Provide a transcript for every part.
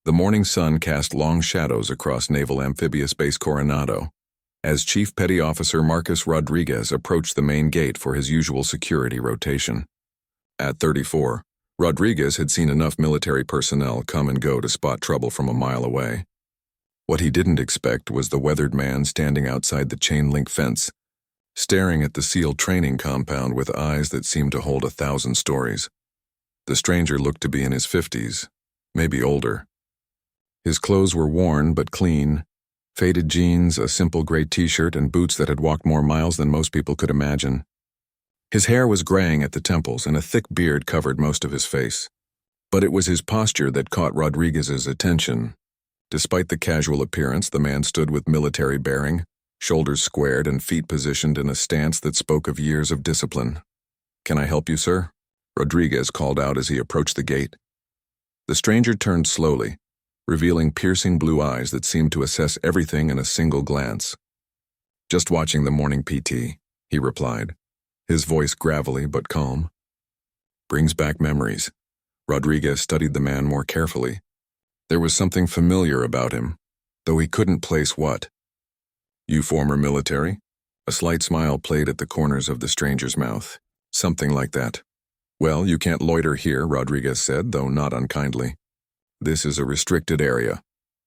The morning sun cast long shadows across Naval Amphibious Base Coronado, as Chief Petty Officer Marcus Rodriguez approached the main gate for his usual security rotation. At 34, Rodriguez had seen enough military personnel come and go to spot trouble from a mile away. What he didn't expect was the weathered man standing outside the chain-link fence, staring at the SEAL training compound with eyes that seemed to hold 1,000 stories. The stranger looked to be in his 50s, maybe older. His clothes were worn but clean, faded jeans, a simple gray t-shirt, and boots that had walked more miles than most people could imagine. His hair was graying at the temples, and a thick beard covered most of his face. But it was his posture that caught Rodriguez's attention. Despite the casual appearance, the man stood with military bearing, shoulders squared and feet positioned in a stance that spoke of years of discipline. "Can I help you, sir?" Rodriguez called out as he approached the gate. The stranger turned slowly, revealing piercing blue eyes that seemed to assess everything in a single glance. "Just watching the morning PT," he replied, his voice gravelly but calm. "Brings back memories." Rodriguez studied the man more carefully. There was something familiar about him, though he couldn't place what. "You former military?" A slight smile played at the corners of the stranger's mouth. "Something like that." "Well, you can't loiter here," Rodriguez said, though not unkindly. "This is a restricted area."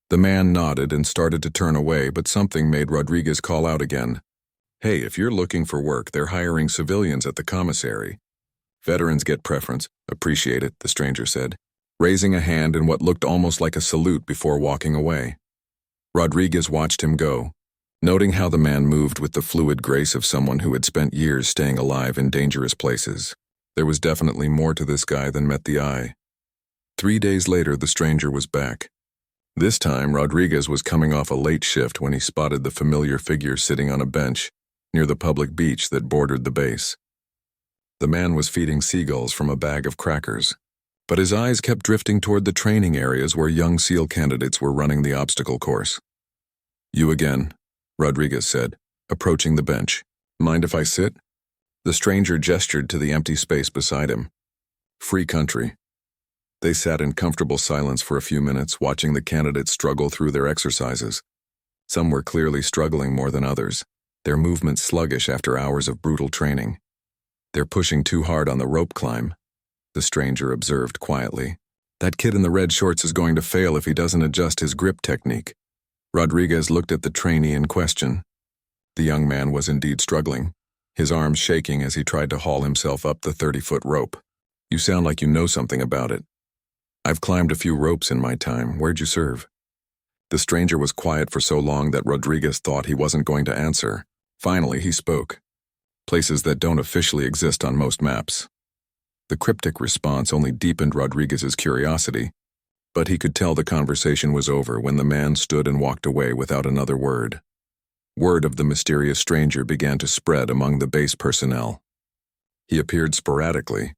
The man nodded and started to turn away, but something made Rodriguez call out again. "Hey, if you're looking for work, they're hiring civilians at the commissary. Veterans get preference." "Appreciate it," the stranger said, raising a hand in what looked almost like a salute before walking away. Rodriguez watched him go, noting how the man moved with the fluid grace of someone who had spent years staying alive in dangerous places. There was definitely more to this guy than met the eye. 3 days later, the stranger was back. This time, Rodriguez was coming off a late shift when he spotted the familiar figure sitting on a bench near the public beach that bordered the base. The man was feeding seagulls from a bag of crackers, but his eyes kept drifting toward the training areas where young SEAL candidates were running the obstacle course. "You again," Rodriguez said, approaching the bench. "Mind if I sit?" The stranger gestured to the empty space beside him. "Free country." They sat in comfortable silence for a few minutes, watching the candidates struggle through their exercises. Some were clearly struggling more than others, their movements sluggish after hours of brutal training. "They're pushing too hard on the rope climb," the stranger observed quietly. "That kid in the red shorts is going to fail if he doesn't adjust his grip technique." Rodriguez looked at the trainee in question. The young man was indeed struggling, his arms shaking as he tried to haul himself up the 30-foot rope. "You sound like you know something about it." "I've climbed a few ropes in my time. Where'd you serve?" The stranger was quiet for so long that Rodriguez thought he wasn't going to answer. Finally, he spoke. "Places that don't officially exist on most maps." The cryptic response only deepened Rodriguez's curiosity, but he could tell the conversation was over when the man stood and walked away without another word. Word of the mysterious stranger began to spread among the base personnel. He appeared sporadically,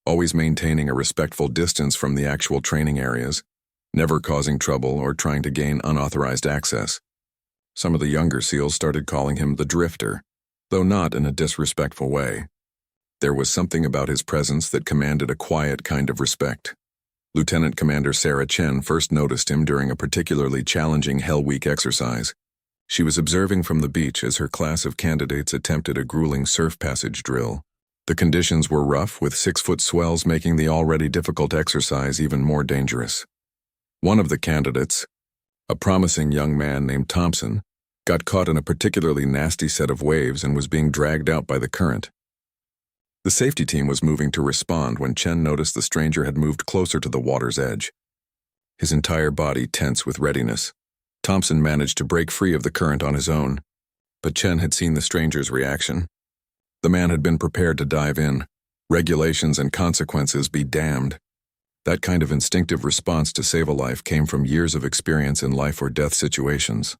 always maintaining a respectful distance from the actual training areas, never causing trouble or trying to gain unauthorized access. Some of the younger SEALs started calling him the Drifter, though not in a disrespectful way. There was something about his presence that commanded a quiet kind of respect. Lieutenant Commander Sarah Chen first noticed him during a particularly challenging Hell Week exercise. She was observing from the beach as her class of candidates attempted a grueling surf passage drill. The conditions were rough, with 6-foot swells making the already difficult exercise even more dangerous. One of the candidates, a promising young man named Thompson, got caught in a particularly nasty set of waves and was being dragged out by the current. The safety team was moving to respond when Chen noticed the stranger had moved closer to the water's edge, his entire body tense with readiness. Thompson managed to break free of the current on his own, but Chen had seen the stranger's reaction. The man had been prepared to dive in, regulations and consequences be damned. That kind of instinctive response to save a life came from years of experience in life or death situations.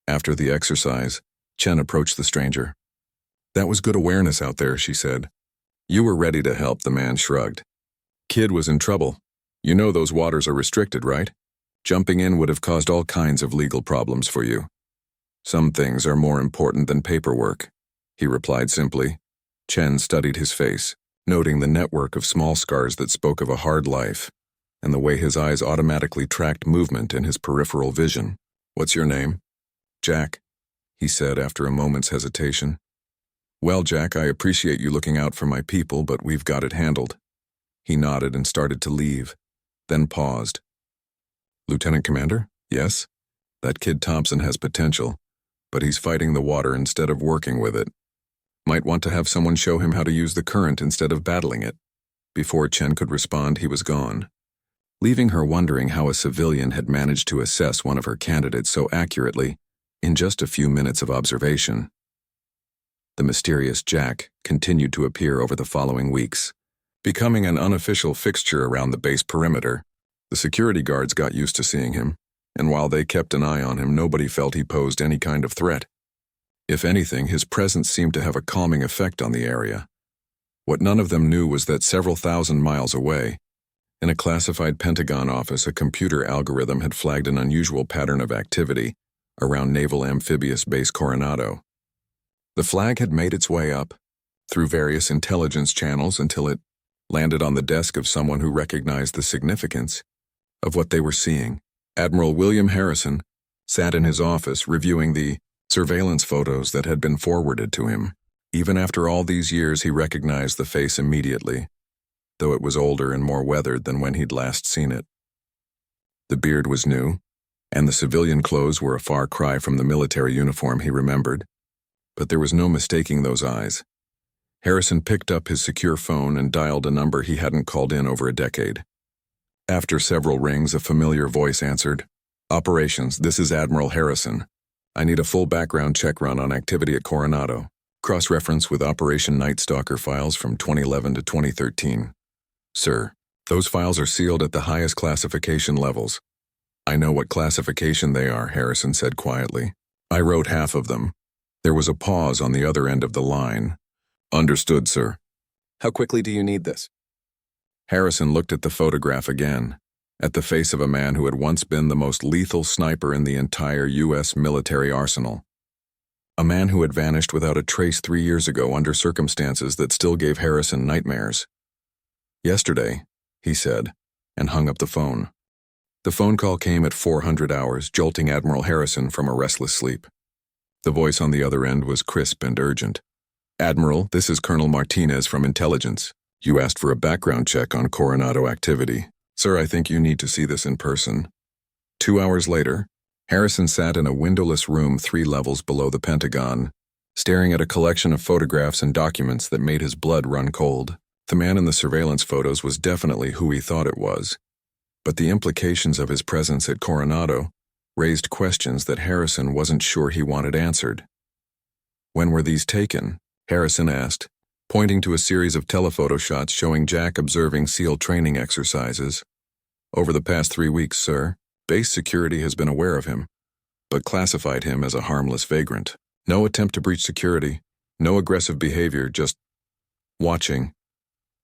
After the exercise, Chen approached the stranger. "That was good awareness out there," she said. "You were ready to help," the man shrugged. "Kid was in trouble. You know those waters are restricted, right? Jumping in would have caused all kinds of legal problems for you." "Some things are more important than paperwork," he replied simply. Chen studied his face, noting the network of small scars that spoke of a hard life. and the way his eyes automatically tracked movement in his peripheral vision. "What's your name?" "Jack," he said after a moment's hesitation. "Well, Jack, I appreciate you looking out for my people, but we've got it handled." He nodded and started to leave, then paused. "Lieutenant Commander? Yes? That kid Thompson has potential, but he's fighting the water instead of working with it. Might want to have someone show him how to use the current instead of battling it." Before Chen could respond, he was gone, leaving her wondering how a civilian had managed to assess one of her candidates so accurately in just a few minutes of observation. The mysterious Jack continued to appear over the following weeks, becoming an unofficial fixture around the base perimeter. The security guards got used to seeing him, and while they kept an eye on him, nobody felt he posed any kind of threat. If anything, his presence seemed to have a calming effect on the area. What none of them knew was that several thousand miles away, in a classified Pentagon office, a computer algorithm had flagged an unusual pattern of activity around Naval Amphibious Base Coronado. The flag had made its way up through various intelligence channels until it landed on the desk of someone who recognized the significance of what they were seeing. Admiral William Harrison sat in his office reviewing the surveillance photos that had been forwarded to him. Even after all these years, he recognized the face immediately, though it was older and more weathered than when he'd last seen it. The beard was new, and the civilian clothes were a far cry from the military uniform he remembered, but there was no mistaking those eyes. Harrison picked up his secure phone and dialed a number he hadn't called in over a decade. After several rings, a familiar voice answered. "Operations, this is Admiral Harrison. I need a full background check run on activity at Coronado. Cross-reference with Operation Night Stalker files from 2011 to 2013. Sir, those files are sealed at the highest classification levels." "I know what classification they are," Harrison said quietly. "I wrote half of them." There was a pause on the other end of the line. "Understood, sir." "How quickly do you need this?" Harrison looked at the photograph again, at the face of a man who had once been the most lethal sniper in the entire U.S. military arsenal. A man who had vanished without a trace 3 years ago under circumstances that still gave Harrison nightmares. "Yesterday," he said, and hung up the phone. The phone call came at 400 hours, jolting Admiral Harrison from a restless sleep. The voice on the other end was crisp and urgent. "Admiral, this is Colonel Martinez from Intelligence. You asked for a background check on Coronado activity. Sir, I think you need to see this in person." 2 hours later, Harrison sat in a windowless room 3 levels below the Pentagon, staring at a collection of photographs and documents that made his blood run cold. The man in the surveillance photos was definitely who he thought it was, but the implications of his presence at Coronado raised questions that Harrison wasn't sure he wanted answered. "When were these taken?" Harrison asked, pointing to a series of telephoto shots showing Jack observing SEAL training exercises. "Over the past 3 weeks, sir. Base security has been aware of him, but classified him as a harmless vagrant. No attempt to breach security, no aggressive behavior, just watching."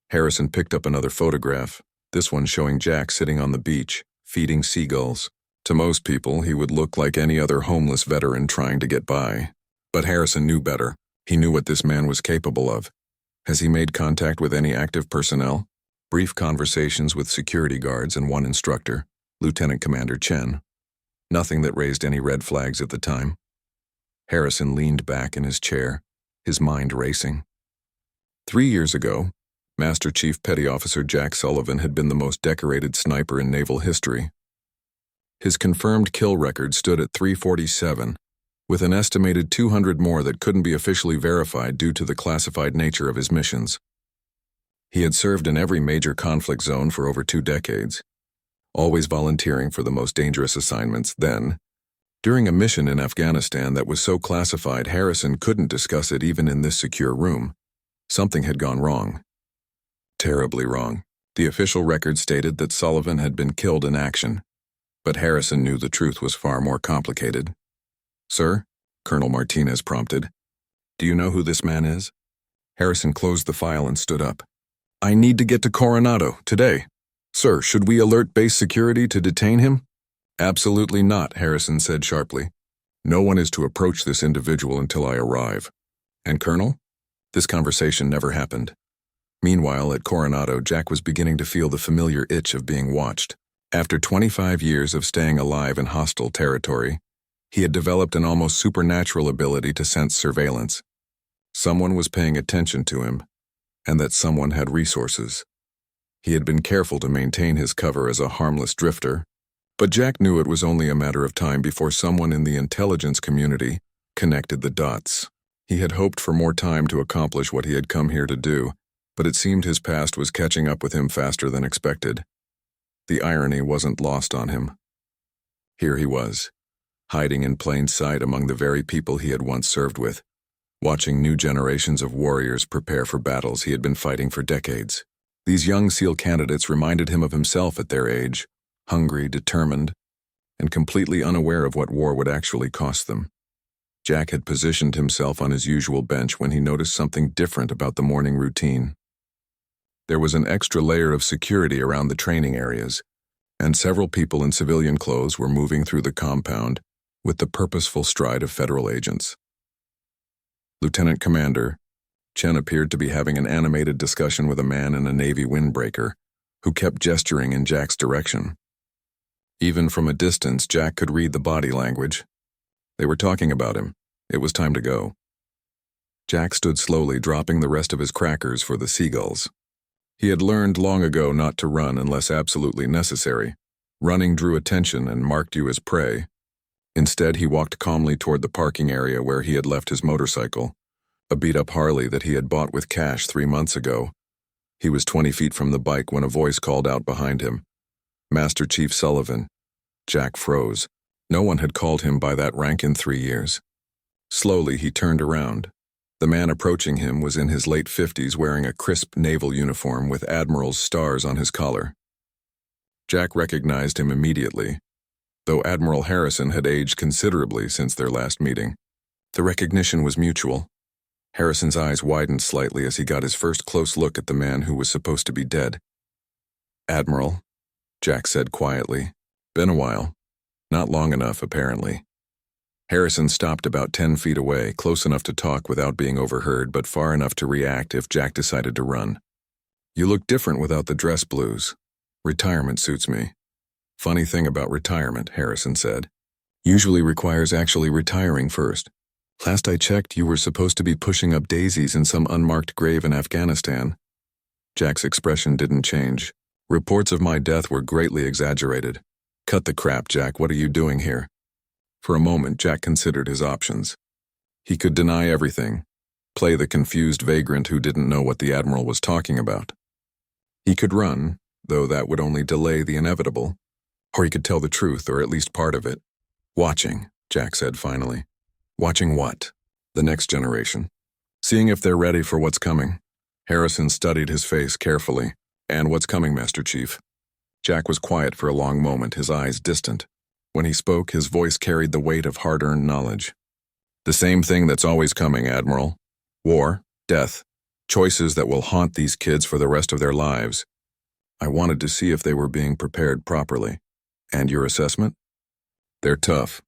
Harrison picked up another photograph, this one showing Jack sitting on the beach, feeding seagulls. To most people, he would look like any other homeless veteran trying to get by. But Harrison knew better. He knew what this man was capable of. Has he made contact with any active personnel? Brief conversations with security guards and one instructor, Lieutenant Commander Chen. Nothing that raised any red flags at the time. Harrison leaned back in his chair, his mind racing. 3 years ago, Master Chief Petty Officer Jack Sullivan had been the most decorated sniper in naval history. His confirmed kill record stood at 347, with an estimated 200 more that couldn't be officially verified due to the classified nature of his missions. He had served in every major conflict zone for over 2 decades, always volunteering for the most dangerous assignments. Then, during a mission in Afghanistan that was so classified Harrison couldn't discuss it even in this secure room, something had gone wrong. Terribly wrong. The official record stated that Sullivan had been killed in action, but Harrison knew the truth was far more complicated. "Sir?" Colonel Martinez prompted. "Do you know who this man is?" Harrison closed the file and stood up. "I need to get to Coronado, today. Sir, should we alert base security to detain him?" "Absolutely not," Harrison said sharply. "No one is to approach this individual until I arrive." "And Colonel?" This conversation never happened. Meanwhile, at Coronado, Jack was beginning to feel the familiar itch of being watched. After 25 years of staying alive in hostile territory, he had developed an almost supernatural ability to sense surveillance. Someone was paying attention to him, and that someone had resources. He had been careful to maintain his cover as a harmless drifter, but Jack knew it was only a matter of time before someone in the intelligence community connected the dots. He had hoped for more time to accomplish what he had come here to do, but it seemed his past was catching up with him faster than expected. The irony wasn't lost on him. Here he was, hiding in plain sight among the very people he had once served with, watching new generations of warriors prepare for battles he had been fighting for decades. These young SEAL candidates reminded him of himself at their age, hungry, determined, and completely unaware of what war would actually cost them. Jack had positioned himself on his usual bench when he noticed something different about the morning routine. There was an extra layer of security around the training areas, and several people in civilian clothes were moving through the compound with the purposeful stride of federal agents. Lieutenant Commander Chen appeared to be having an animated discussion with a man in a Navy windbreaker who kept gesturing in Jack's direction. Even from a distance, Jack could read the body language. They were talking about him. It was time to go. Jack stood slowly, dropping the rest of his crackers for the seagulls. He had learned long ago not to run unless absolutely necessary. Running drew attention and marked you as prey. Instead, he walked calmly toward the parking area where he had left his motorcycle, a beat-up Harley that he had bought with cash 3 months ago. He was 20 feet from the bike when a voice called out behind him, "Master Chief Sullivan." Jack froze. No one had called him by that rank in 3 years. Slowly, he turned around. The man approaching him was in his late 50s, wearing a crisp naval uniform with Admiral's stars on his collar. Jack recognized him immediately, though Admiral Harrison had aged considerably since their last meeting. The recognition was mutual. Harrison's eyes widened slightly as he got his first close look at the man who was supposed to be dead. "Admiral," Jack said quietly. "Been a while. Not long enough, apparently." Harrison stopped about 10 feet away, close enough to talk without being overheard, but far enough to react if Jack decided to run. "You look different without the dress blues. Retirement suits me." "Funny thing about retirement," Harrison said. "Usually requires actually retiring first. Last I checked, you were supposed to be pushing up daisies in some unmarked grave in Afghanistan." Jack's expression didn't change. "Reports of my death were greatly exaggerated." "Cut the crap, Jack. What are you doing here?" For a moment, Jack considered his options. He could deny everything, play the confused vagrant who didn't know what the Admiral was talking about. He could run, though that would only delay the inevitable, or he could tell the truth, or at least part of it. "Watching," Jack said finally. "Watching what?" "The next generation. Seeing if they're ready for what's coming." Harrison studied his face carefully. "And what's coming, Master Chief?" Jack was quiet for a long moment, his eyes distant. When he spoke, his voice carried the weight of hard-earned knowledge. "The same thing that's always coming, Admiral. War, death, choices that will haunt these kids for the rest of their lives. I wanted to see if they were being prepared properly." "And your assessment?" "They're tough.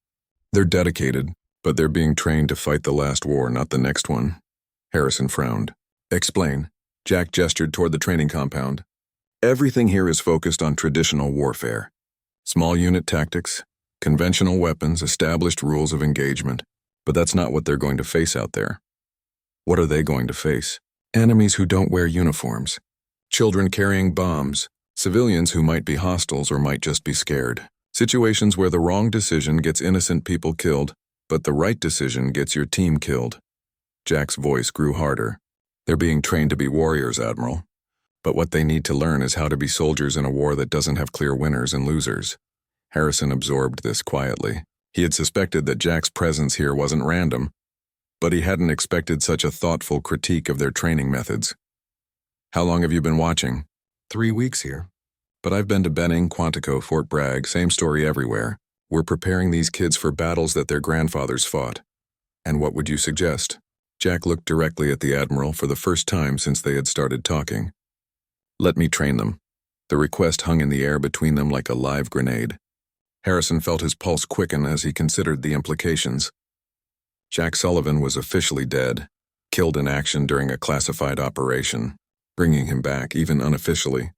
They're dedicated, but they're being trained to fight the last war, not the next one." Harrison frowned. "Explain." Jack gestured toward the training compound. "Everything here is focused on traditional warfare. Small unit tactics, conventional weapons, established rules of engagement. But that's not what they're going to face out there." "What are they going to face?" "Enemies who don't wear uniforms. Children carrying bombs. Civilians who might be hostiles or might just be scared. Situations where the wrong decision gets innocent people killed, but the right decision gets your team killed." Jack's voice grew harder. "They're being trained to be warriors, Admiral. But what they need to learn is how to be soldiers in a war that doesn't have clear winners and losers." Harrison absorbed this quietly. He had suspected that Jack's presence here wasn't random, but he hadn't expected such a thoughtful critique of their training methods. "How long have you been watching?" 3 weeks here. But I've been to Benning, Quantico, Fort Bragg, same story everywhere. We're preparing these kids for battles that their grandfathers fought." "And what would you suggest?" Jack looked directly at the Admiral for the first time since they had started talking. "Let me train them." The request hung in the air between them like a live grenade. Harrison felt his pulse quicken as he considered the implications. Jack Sullivan was officially dead, killed in action during a classified operation. Bringing him back, even unofficially,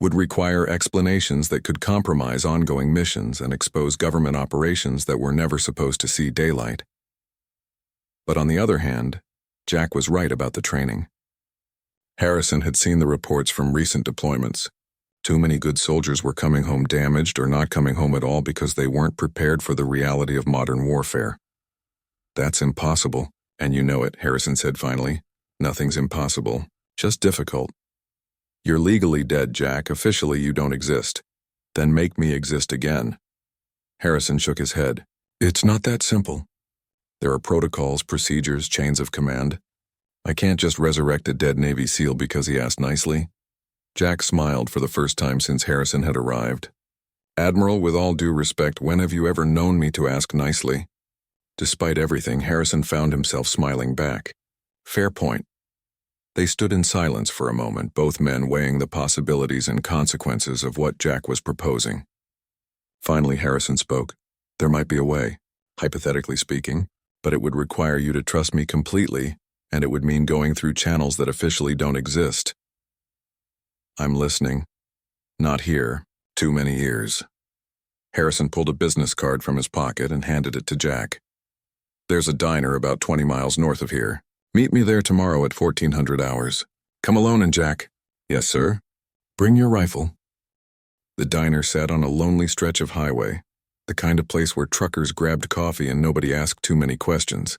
would require explanations that could compromise ongoing missions and expose government operations that were never supposed to see daylight. But on the other hand, Jack was right about the training. Harrison had seen the reports from recent deployments. Too many good soldiers were coming home damaged or not coming home at all because they weren't prepared for the reality of modern warfare. That's impossible, and you know it, Harrison said finally. Nothing's impossible, just difficult. You're legally dead, Jack. Officially, you don't exist. Then make me exist again. Harrison shook his head. It's not that simple. There are protocols, procedures, chains of command. I can't just resurrect a dead Navy SEAL because he asked nicely. Jack smiled for the first time since Harrison had arrived. Admiral, with all due respect, when have you ever known me to ask nicely? Despite everything, Harrison found himself smiling back. Fair point. They stood in silence for a moment, both men weighing the possibilities and consequences of what Jack was proposing. Finally, Harrison spoke. There might be a way, hypothetically speaking, but it would require you to trust me completely, and it would mean going through channels that officially don't exist. I'm listening. Not here. Too many ears. Harrison pulled a business card from his pocket and handed it to Jack. There's a diner about 20 miles north of here. Meet me there tomorrow at 1400 hours. Come alone, and Jack. Yes, sir. Bring your rifle. The diner sat on a lonely stretch of highway, the kind of place where truckers grabbed coffee and nobody asked too many questions.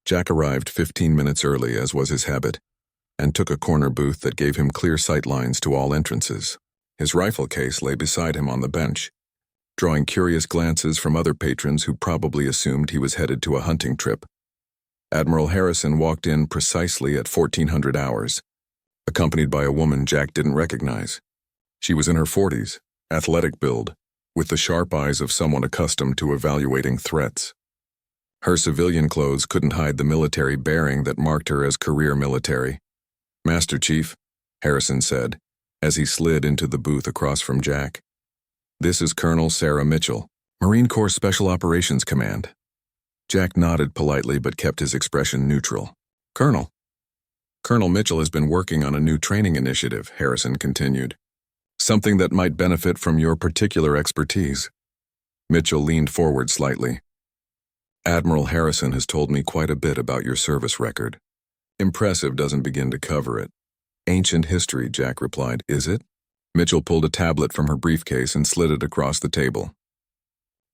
Jack arrived 15 minutes early, as was his habit, and took a corner booth that gave him clear sight lines to all entrances. His rifle case lay beside him on the bench, drawing curious glances from other patrons who probably assumed he was headed to a hunting trip. Admiral Harrison walked in precisely at 1400 hours, accompanied by a woman Jack didn't recognize. She was in her 40s, athletic build, with the sharp eyes of someone accustomed to evaluating threats. Her civilian clothes couldn't hide the military bearing that marked her as career military. Master Chief, Harrison said, as he slid into the booth across from Jack. This is Colonel Sarah Mitchell, Marine Corps Special Operations Command. Jack nodded politely but kept his expression neutral. Colonel Mitchell has been working on a new training initiative, Harrison continued. Something that might benefit from your particular expertise. Mitchell leaned forward slightly. Admiral Harrison has told me quite a bit about your service record. Impressive doesn't begin to cover it. Ancient history, Jack replied. Is it? Mitchell pulled a tablet from her briefcase and slid it across the table.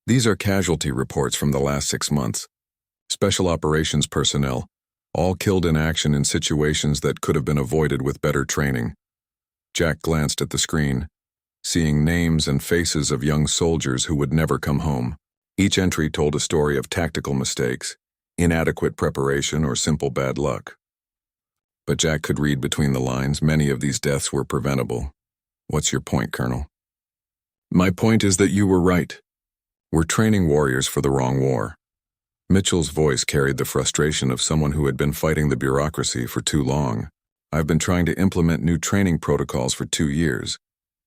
These are casualty reports from the last 6 months. Special operations personnel, all killed in action in situations that could have been avoided with better training. Jack glanced at the screen, seeing names and faces of young soldiers who would never come home. Each entry told a story of tactical mistakes, inadequate preparation, or simple bad luck. But Jack could read between the lines. Many of these deaths were preventable. What's your point, Colonel? My point is that you were right. We're training warriors for the wrong war. Mitchell's voice carried the frustration of someone who had been fighting the bureaucracy for too long. I've been trying to implement new training protocols for 2 years,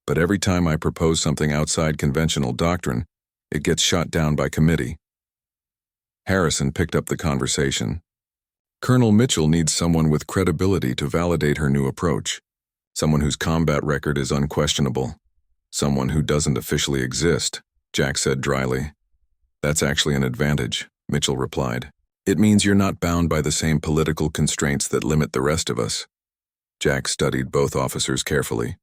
but every time I propose something outside conventional doctrine, it gets shot down by committee. Harrison picked up the conversation. Colonel Mitchell needs someone with credibility to validate her new approach, someone whose combat record is unquestionable, someone who doesn't officially exist, Jack said dryly. That's actually an advantage, Mitchell replied. It means you're not bound by the same political constraints that limit the rest of us. Jack studied both officers carefully.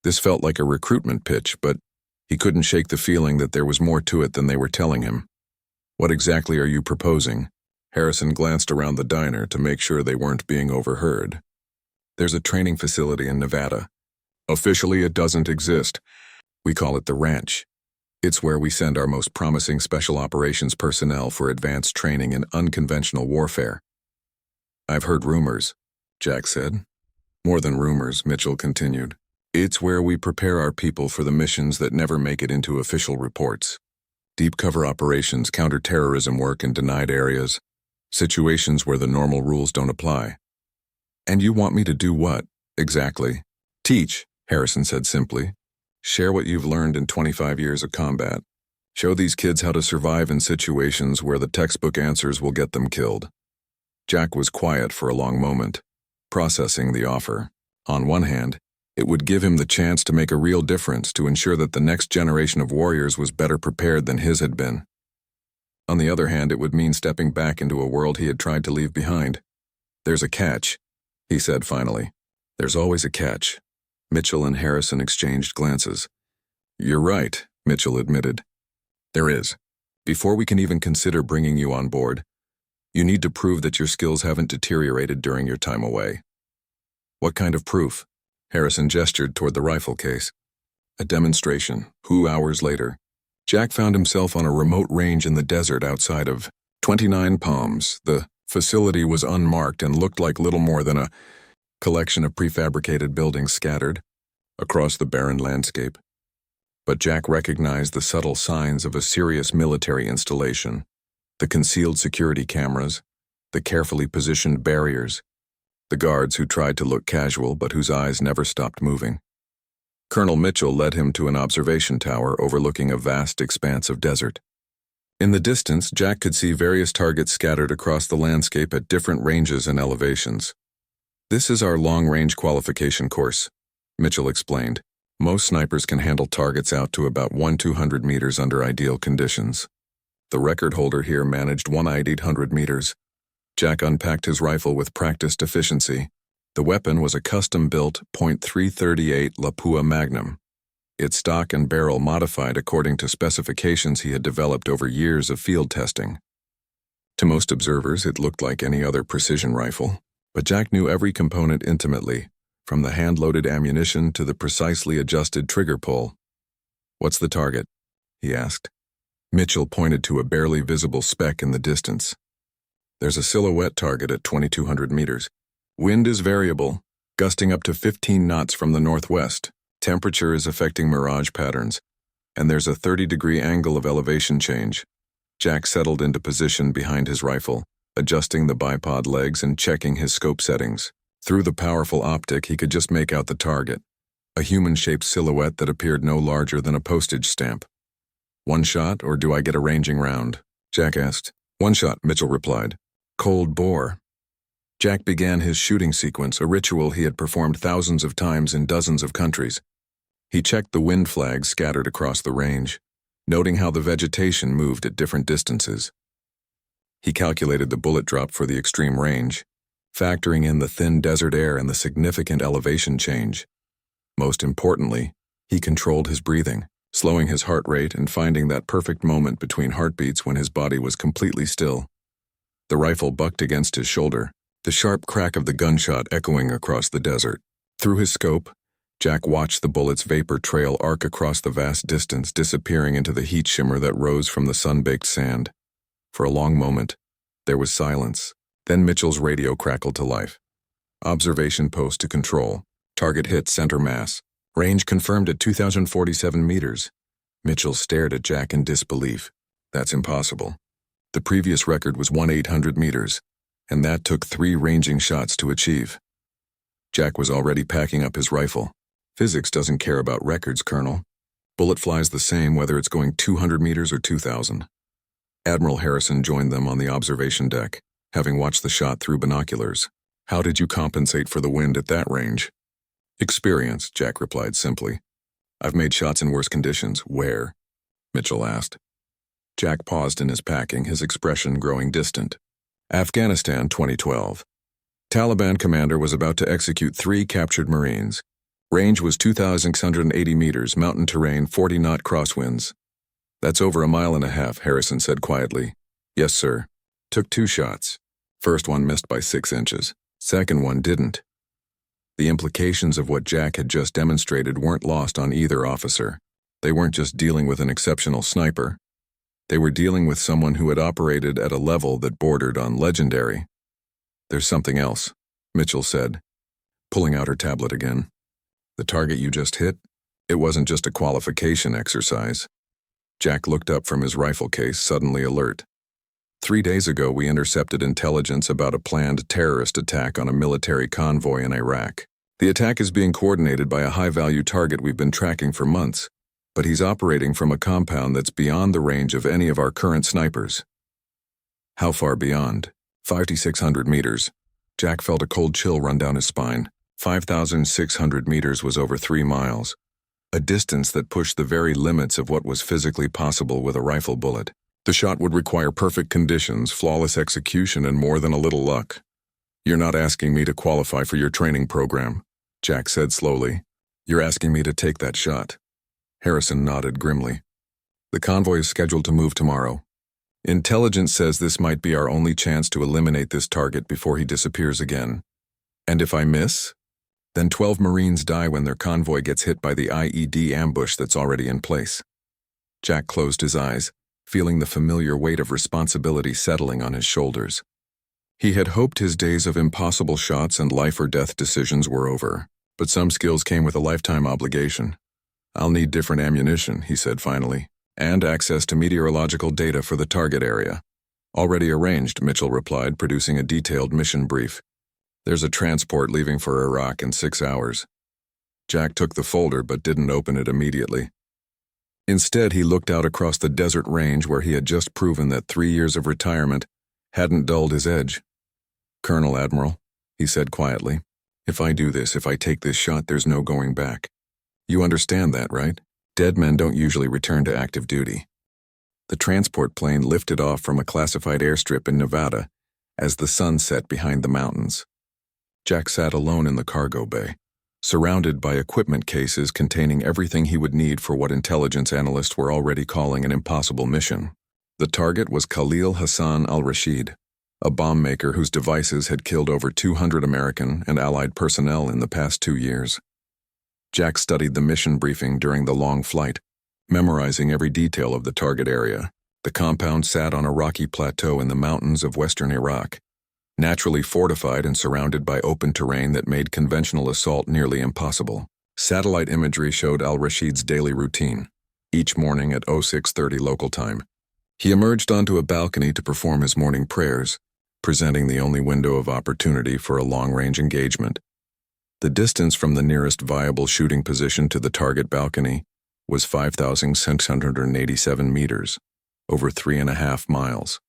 This felt like a recruitment pitch, but he couldn't shake the feeling that there was more to it than they were telling him. What exactly are you proposing? Harrison glanced around the diner to make sure they weren't being overheard. There's a training facility in Nevada. Officially, it doesn't exist. We call it the Ranch. It's where we send our most promising special operations personnel for advanced training in unconventional warfare. I've heard rumors, Jack said. More than rumors, Mitchell continued. It's where we prepare our people for the missions that never make it into official reports. Deep cover operations, counterterrorism work in denied areas, situations where the normal rules don't apply. And you want me to do what, exactly? Teach, Harrison said simply. Share what you've learned in 25 years of combat. Show these kids how to survive in situations where the textbook answers will get them killed. Jack was quiet for a long moment, processing the offer. On one hand, it would give him the chance to make a real difference to ensure that the next generation of warriors was better prepared than his had been. On the other hand, it would mean stepping back into a world he had tried to leave behind. "There's a catch," he said finally. "There's always a catch." Mitchell and Harrison exchanged glances. "You're right," Mitchell admitted. "There is. Before we can even consider bringing you on board, you need to prove that your skills haven't deteriorated during your time away." "What kind of proof?" Harrison gestured toward the rifle case. A demonstration. 2 hours later, Jack found himself on a remote range in the desert outside of 29 Palms. The facility was unmarked and looked like little more than a collection of prefabricated buildings scattered across the barren landscape. But Jack recognized the subtle signs of a serious military installation: the concealed security cameras, the carefully positioned barriers, the guards who tried to look casual but whose eyes never stopped moving. Colonel Mitchell led him to an observation tower overlooking a vast expanse of desert. In the distance, Jack could see various targets scattered across the landscape at different ranges and elevations. "This is our long-range qualification course," Mitchell explained. "Most snipers can handle targets out to about 1-200 meters under ideal conditions. The record holder here managed one at 800 meters. Jack unpacked his rifle with practiced efficiency. The weapon was a custom-built .338 Lapua Magnum, its stock and barrel modified according to specifications he had developed over years of field testing. To most observers, it looked like any other precision rifle, but Jack knew every component intimately, from the hand-loaded ammunition to the precisely adjusted trigger pull. "What's the target?" he asked. Mitchell pointed to a barely visible speck in the distance. "There's a silhouette target at 2,200 meters. Wind is variable, gusting up to 15 knots from the northwest. Temperature is affecting mirage patterns, and there's a 30-degree angle of elevation change." Jack settled into position behind his rifle, adjusting the bipod legs and checking his scope settings. Through the powerful optic, he could just make out the target, a human-shaped silhouette that appeared no larger than a postage stamp. "One shot, or do I get a ranging round?" Jack asked. "One shot," Mitchell replied. "Cold bore." Jack began his shooting sequence, a ritual he had performed thousands of times in dozens of countries. He checked the wind flags scattered across the range, noting how the vegetation moved at different distances. He calculated the bullet drop for the extreme range, factoring in the thin desert air and the significant elevation change. Most importantly, he controlled his breathing, slowing his heart rate and finding that perfect moment between heartbeats when his body was completely still. The rifle bucked against his shoulder, the sharp crack of the gunshot echoing across the desert. Through his scope, Jack watched the bullet's vapor trail arc across the vast distance, disappearing into the heat shimmer that rose from the sun-baked sand. For a long moment, there was silence. Then Mitchell's radio crackled to life. "Observation post to control. Target hit center mass. Range confirmed at 2,047 meters." Mitchell stared at Jack in disbelief. "That's impossible. The previous record was 1,800 meters, and that took 3 ranging shots to achieve." Jack was already packing up his rifle. "Physics doesn't care about records, Colonel. Bullet flies the same whether it's going 200 meters or 2,000. Admiral Harrison joined them on the observation deck, having watched the shot through binoculars. "How did you compensate for the wind at that range?" "Experience," Jack replied simply. "I've made shots in worse conditions." "Where?" Mitchell asked. Jack paused in his packing, his expression growing distant. "Afghanistan, 2012. Taliban commander was about to execute 3 captured Marines. Range was 2,680 meters, mountain terrain, 40-knot crosswinds." "That's over 1.5 miles," Harrison said quietly. "Yes, sir. Took 2 shots. First one missed by 6 inches. Second one didn't." The implications of what Jack had just demonstrated weren't lost on either officer. They weren't just dealing with an exceptional sniper. They were dealing with someone who had operated at a level that bordered on legendary. "There's something else," Mitchell said, pulling out her tablet again. "The target you just hit? It wasn't just a qualification exercise." Jack looked up from his rifle case, suddenly alert. 3 days ago, we intercepted intelligence about a planned terrorist attack on a military convoy in Iraq. The attack is being coordinated by a high-value target we've been tracking for months, but he's operating from a compound that's beyond the range of any of our current snipers." "How far beyond?" 5,600 meters. Jack felt a cold chill run down his spine. 5,600 meters was over 3 miles, a distance that pushed the very limits of what was physically possible with a rifle bullet. The shot would require perfect conditions, flawless execution, and more than a little luck. "You're not asking me to qualify for your training program," Jack said slowly. "You're asking me to take that shot." Harrison nodded grimly. "The convoy is scheduled to move tomorrow. Intelligence says this might be our only chance to eliminate this target before he disappears again. And if I miss, then 12 Marines die when their convoy gets hit by the IED ambush that's already in place." Jack closed his eyes, feeling the familiar weight of responsibility settling on his shoulders. He had hoped his days of impossible shots and life-or-death decisions were over, but some skills came with a lifetime obligation. "I'll need different ammunition," he said finally, "and access to meteorological data for the target area." "Already arranged," Mitchell replied, producing a detailed mission brief. "There's a transport leaving for Iraq in 6 hours." Jack took the folder but didn't open it immediately. Instead, he looked out across the desert range where he had just proven that 3 years of retirement hadn't dulled his edge. "Colonel Admiral," he said quietly, "if I do this, if I take this shot, there's no going back. You understand that, right? Dead men don't usually return to active duty." The transport plane lifted off from a classified airstrip in Nevada as the sun set behind the mountains. Jack sat alone in the cargo bay, surrounded by equipment cases containing everything he would need for what intelligence analysts were already calling an impossible mission. The target was Khalil Hassan al-Rashid, a bomb maker whose devices had killed over 200 American and Allied personnel in the past 2 years. Jack studied the mission briefing during the long flight, memorizing every detail of the target area. The compound sat on a rocky plateau in the mountains of western Iraq, naturally fortified and surrounded by open terrain that made conventional assault nearly impossible. Satellite imagery showed al-Rashid's daily routine, each morning at 06:30 local time. He emerged onto a balcony to perform his morning prayers, presenting the only window of opportunity for a long-range engagement. The distance from the nearest viable shooting position to the target balcony was 5,687 meters, over 3.5 miles.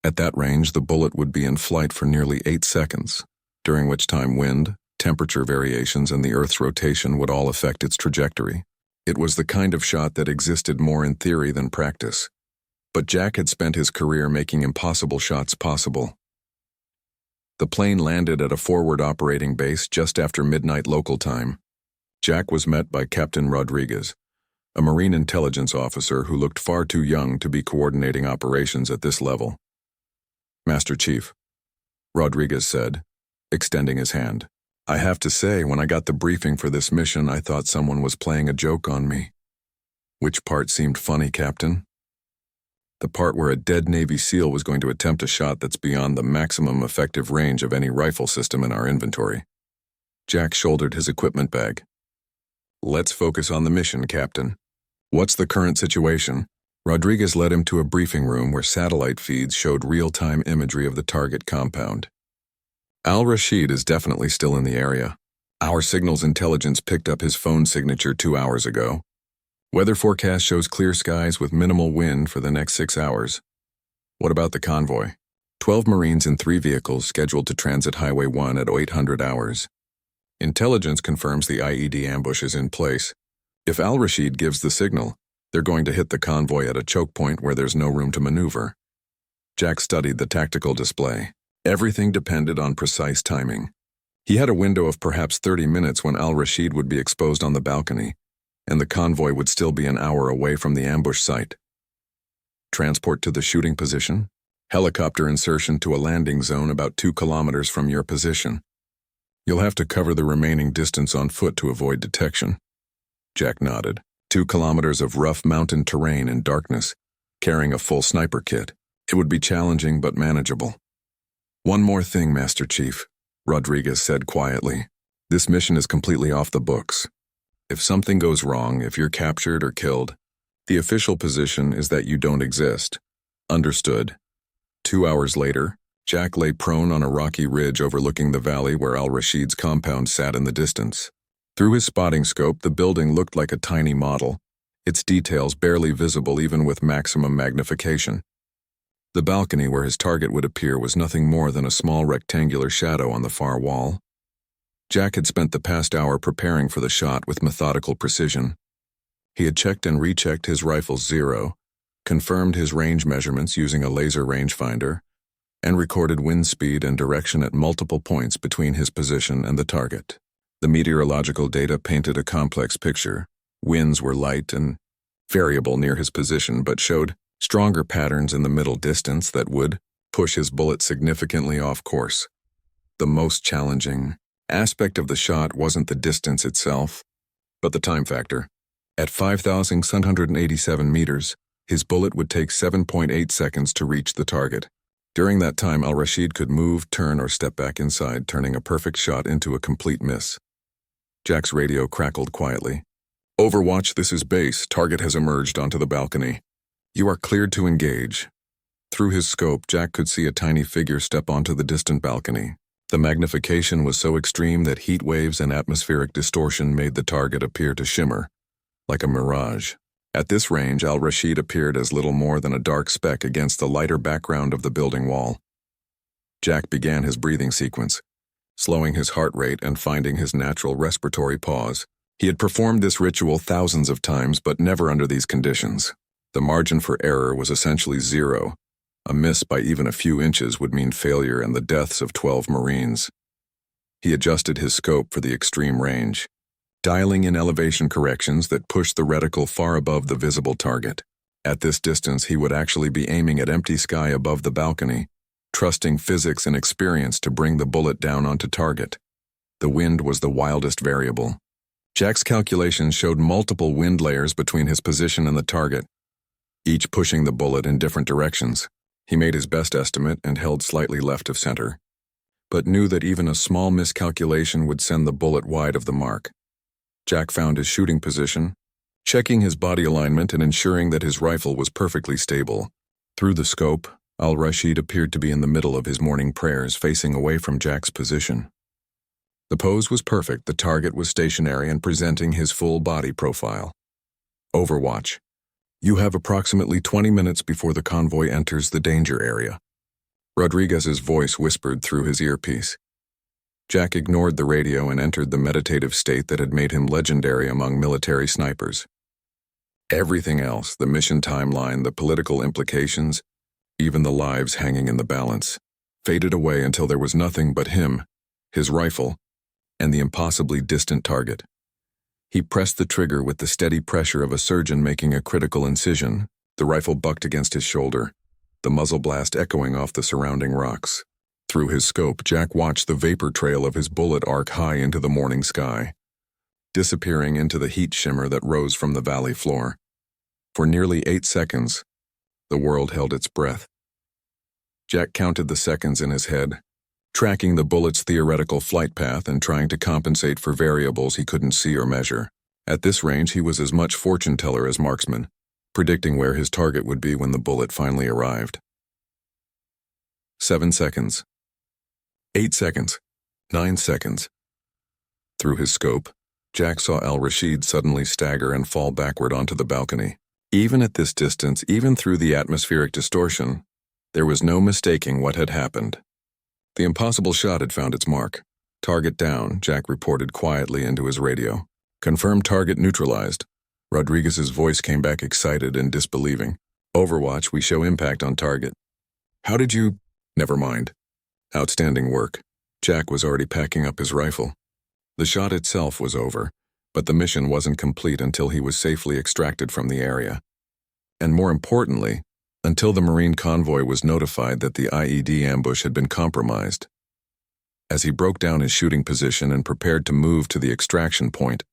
At that range, the bullet would be in flight for nearly 8 seconds, during which time wind, temperature variations, and the Earth's rotation would all affect its trajectory. It was the kind of shot that existed more in theory than practice. But Jack had spent his career making impossible shots possible. The plane landed at a forward operating base just after midnight local time. Jack was met by Captain Rodriguez, a Marine intelligence officer who looked far too young to be coordinating operations at this level. "Master Chief," Rodriguez said, extending his hand. "I have to say, when I got the briefing for this mission, I thought someone was playing a joke on me." "Which part seemed funny, Captain?" "The part where a dead Navy SEAL was going to attempt a shot that's beyond the maximum effective range of any rifle system in our inventory." Jack shouldered his equipment bag. "Let's focus on the mission, Captain. What's the current situation?" Rodriguez led him to a briefing room where satellite feeds showed real-time imagery of the target compound. "Al-Rashid is definitely still in the area. Our signals intelligence picked up his phone signature 2 hours ago. Weather forecast shows clear skies with minimal wind for the next 6 hours. What about the convoy?" 12 Marines in 3 vehicles scheduled to transit Highway 1 at 800 hours. Intelligence confirms the IED ambush is in place. If al-Rashid gives the signal, they're going to hit the convoy at a choke point where there's no room to maneuver. Jack studied the tactical display. Everything depended on precise timing. He had a window of perhaps 30 minutes when al-Rashid would be exposed on the balcony, and the convoy would still be an hour away from the ambush site. Transport to the shooting position. Helicopter insertion to a landing zone about 2 kilometers from your position. You'll have to cover the remaining distance on foot to avoid detection. Jack nodded. 2 kilometers of rough mountain terrain in darkness, carrying a full sniper kit. It would be challenging but manageable. "One more thing, Master Chief," Rodriguez said quietly. "This mission is completely off the books. If something goes wrong, if you're captured or killed, the official position is that you don't exist. Understood?" 2 hours later, Jack lay prone on a rocky ridge overlooking the valley where al-Rashid's compound sat in the distance. Through his spotting scope, the building looked like a tiny model, its details barely visible even with maximum magnification. The balcony where his target would appear was nothing more than a small rectangular shadow on the far wall. Jack had spent the past hour preparing for the shot with methodical precision. He had checked and rechecked his rifle's zero, confirmed his range measurements using a laser rangefinder, and recorded wind speed and direction at multiple points between his position and the target. The meteorological data painted a complex picture. Winds were light and variable near his position, but showed stronger patterns in the middle distance that would push his bullet significantly off course. The most challenging aspect of the shot wasn't the distance itself, but the time factor. At 5,787 meters, his bullet would take 7.8 seconds to reach the target. During that time, Al-Rashid could move, turn, or step back inside, turning a perfect shot into a complete miss. Jack's radio crackled quietly. "Overwatch, this is base. Target has emerged onto the balcony. You are cleared to engage." Through his scope, Jack could see a tiny figure step onto the distant balcony. The magnification was so extreme that heat waves and atmospheric distortion made the target appear to shimmer, like a mirage. At this range, Al-Rashid appeared as little more than a dark speck against the lighter background of the building wall. Jack began his breathing sequence, slowing his heart rate and finding his natural respiratory pause. He had performed this ritual thousands of times, but never under these conditions. The margin for error was essentially zero. A miss by even a few inches would mean failure and the deaths of 12 Marines. He adjusted his scope for the extreme range, dialing in elevation corrections that pushed the reticle far above the visible target. At this distance, he would actually be aiming at empty sky above the balcony, trusting physics and experience to bring the bullet down onto target. The wind was the wildest variable. Jack's calculations showed multiple wind layers between his position and the target, each pushing the bullet in different directions. He made his best estimate and held slightly left of center, but knew that even a small miscalculation would send the bullet wide of the mark. Jack found his shooting position, checking his body alignment and ensuring that his rifle was perfectly stable. Through the scope, Al-Rashid appeared to be in the middle of his morning prayers, facing away from Jack's position. The pose was perfect, the target was stationary and presenting his full body profile. "Overwatch. You have approximately 20 minutes before the convoy enters the danger area." Rodriguez's voice whispered through his earpiece. Jack ignored the radio and entered the meditative state that had made him legendary among military snipers. Everything else, the mission timeline, the political implications, even the lives hanging in the balance, faded away until there was nothing but him, his rifle, and the impossibly distant target. He pressed the trigger with the steady pressure of a surgeon making a critical incision. The rifle bucked against his shoulder, the muzzle blast echoing off the surrounding rocks. Through his scope, Jack watched the vapor trail of his bullet arc high into the morning sky, disappearing into the heat shimmer that rose from the valley floor. For nearly 8 seconds, the world held its breath. Jack counted the seconds in his head, tracking the bullet's theoretical flight path and trying to compensate for variables he couldn't see or measure. At this range, he was as much fortune teller as marksman, predicting where his target would be when the bullet finally arrived. 7 seconds. 8 seconds. 9 seconds. Through his scope, Jack saw Al-Rashid suddenly stagger and fall backward onto the balcony. Even at this distance, even through the atmospheric distortion, there was no mistaking what had happened. The impossible shot had found its mark. "Target down," Jack reported quietly into his radio. "Confirmed target neutralized." Rodriguez's voice came back excited and disbelieving. "Overwatch, we show impact on target." "How did you—" "Never mind." "Outstanding work." Jack was already packing up his rifle. The shot itself was over, but the mission wasn't complete until he was safely extracted from the area. And more importantly, until the Marine convoy was notified that the IED ambush had been compromised. As he broke down his shooting position and prepared to move to the extraction point,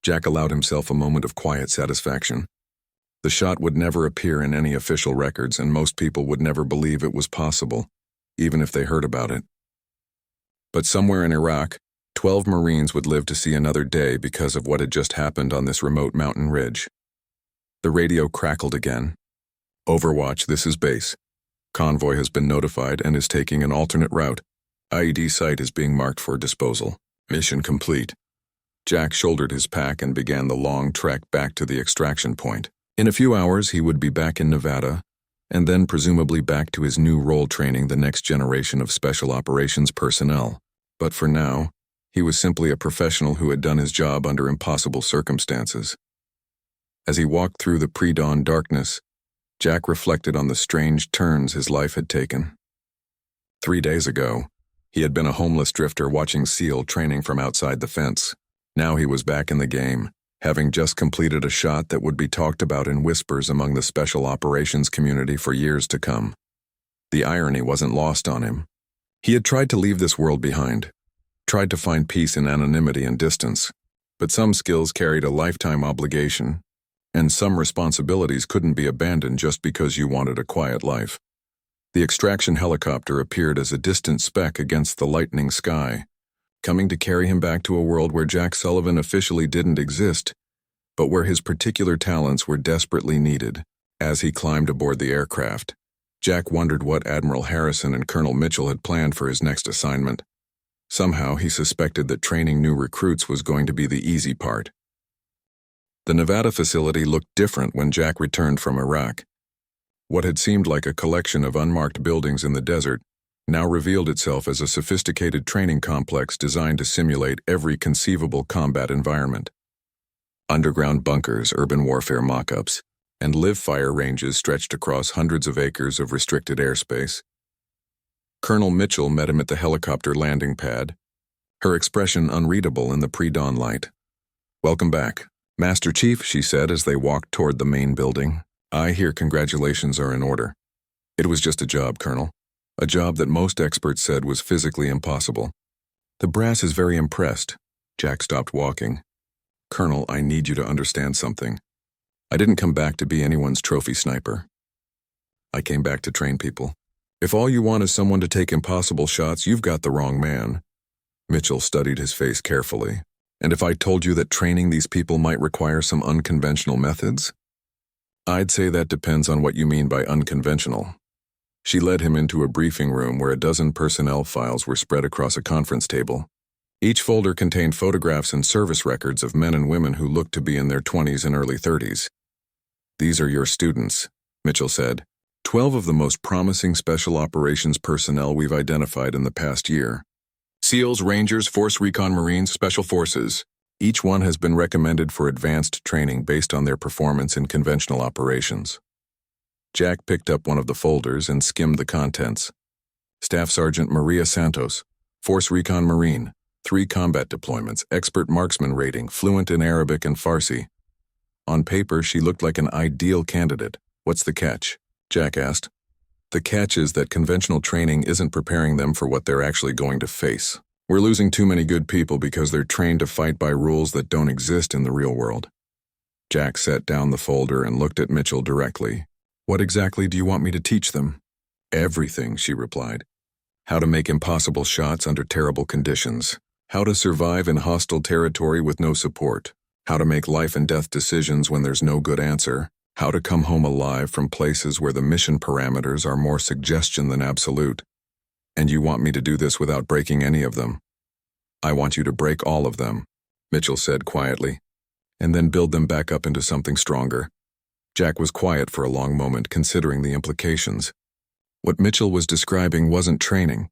Jack allowed himself a moment of quiet satisfaction. The shot would never appear in any official records, and most people would never believe it was possible, even if they heard about it. But somewhere in Iraq, 12 Marines would live to see another day because of what had just happened on this remote mountain ridge. The radio crackled again. "Overwatch, this is base. Convoy has been notified and is taking an alternate route. IED site is being marked for disposal. Mission complete." Jack shouldered his pack and began the long trek back to the extraction point. In a few hours, he would be back in Nevada, and then presumably back to his new role training the next generation of special operations personnel. But for now, He was simply a professional who had done his job under impossible circumstances. As he walked through the pre-dawn darkness, Jack reflected on the strange turns his life had taken. 3 days ago, he had been a homeless drifter watching SEAL training from outside the fence. Now he was back in the game, having just completed a shot that would be talked about in whispers among the special operations community for years to come. The irony wasn't lost on him. He had tried to leave this world behind, tried to find peace in anonymity and distance, but some skills carried a lifetime obligation, and some responsibilities couldn't be abandoned just because you wanted a quiet life. The extraction helicopter appeared as a distant speck against the lightening sky, coming to carry him back to a world where Jack Sullivan officially didn't exist, but where his particular talents were desperately needed. As he climbed aboard the aircraft, Jack wondered what Admiral Harrison and Colonel Mitchell had planned for his next assignment. Somehow he suspected that training new recruits was going to be the easy part. The Nevada facility looked different when Jack returned from Iraq. What had seemed like a collection of unmarked buildings in the desert now revealed itself as a sophisticated training complex designed to simulate every conceivable combat environment. Underground bunkers, urban warfare mock-ups, and live-fire ranges stretched across hundreds of acres of restricted airspace. Colonel Mitchell met him at the helicopter landing pad, her expression unreadable in the pre-dawn light. "Welcome back, Master Chief," she said as they walked toward the main building. "I hear congratulations are in order." "It was just a job, Colonel. A job that most experts said was physically impossible." "The brass is very impressed." Jack stopped walking. "Colonel, I need you to understand something. I didn't come back to be anyone's trophy sniper. I came back to train people. If all you want is someone to take impossible shots, you've got the wrong man." Mitchell studied his face carefully. "And if I told you that training these people might require some unconventional methods?" "I'd say that depends on what you mean by unconventional." She led him into a briefing room where a dozen personnel files were spread across a conference table. Each folder contained photographs and service records of men and women who looked to be in their 20s and early 30s. "These are your students," Mitchell said. 12 of the most promising special operations personnel we've identified in the past year. SEALs, Rangers, Force Recon Marines, Special Forces. Each one has been recommended for advanced training based on their performance in conventional operations. Jack picked up one of the folders and skimmed the contents. Staff Sergeant Maria Santos, Force Recon Marine, 3 combat deployments, expert marksman rating, fluent in Arabic and Farsi. On paper, she looked like an ideal candidate. "What's the catch?" Jack asked. "The catch is that conventional training isn't preparing them for what they're actually going to face. We're losing too many good people because they're trained to fight by rules that don't exist in the real world." Jack set down the folder and looked at Mitchell directly. "What exactly do you want me to teach them?" "Everything," she replied. "How to make impossible shots under terrible conditions. How to survive in hostile territory with no support. How to make life and death decisions when there's no good answer. How to come home alive from places where the mission parameters are more suggestion than absolute. And you want me to do this without breaking any of them?" "I want you to break all of them," Mitchell said quietly, "and then build them back up into something stronger." Jack was quiet for a long moment, considering the implications. What Mitchell was describing wasn't training.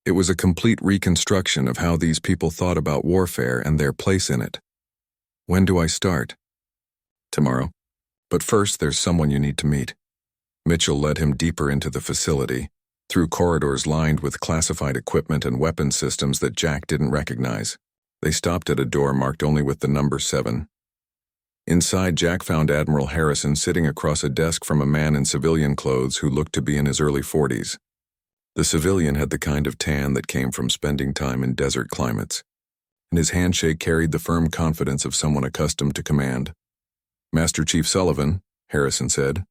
It was a complete reconstruction of how these people thought about warfare and their place in it. "When do I start?" "Tomorrow. But first, there's someone you need to meet." Mitchell led him deeper into the facility, through corridors lined with classified equipment and weapon systems that Jack didn't recognize. They stopped at a door marked only with the number 7. Inside, Jack found Admiral Harrison sitting across a desk from a man in civilian clothes who looked to be in his early 40s. The civilian had the kind of tan that came from spending time in desert climates, and his handshake carried the firm confidence of someone accustomed to command. "Master Chief Sullivan," Harrison said,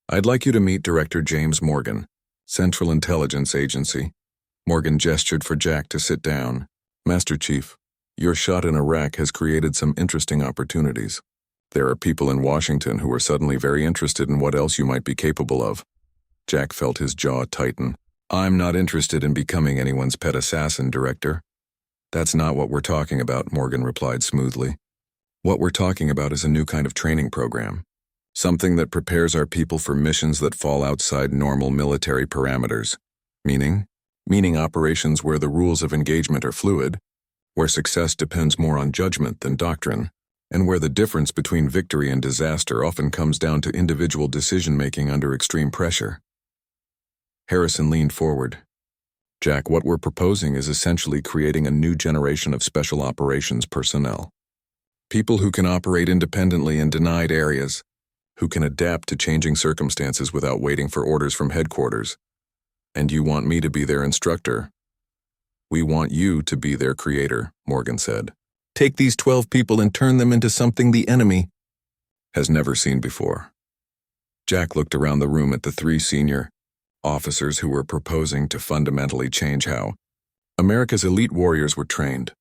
"I'd like you to meet Director James Morgan, Central Intelligence Agency." Morgan gestured for Jack to sit down. "Master Chief, your shot in Iraq has created some interesting opportunities. There are people in Washington who are suddenly very interested in what else you might be capable of." Jack felt his jaw tighten. "I'm not interested in becoming anyone's pet assassin, Director." "That's not what we're talking about," Morgan replied smoothly. "What we're talking about is a new kind of training program. Something that prepares our people for missions that fall outside normal military parameters. Meaning operations where the rules of engagement are fluid, where success depends more on judgment than doctrine, and where the difference between victory and disaster often comes down to individual decision-making under extreme pressure. Harrison leaned forward. Jack, what we're proposing is essentially creating a new generation of special operations personnel. People who can operate independently in denied areas, who can adapt to changing circumstances without waiting for orders from headquarters. And you want me to be their instructor? We want you to be their creator, Morgan said. Take these 12 people and turn them into something the enemy has never seen before. Jack looked around the room at the 3 senior officers who were proposing to fundamentally change how America's elite warriors were trained.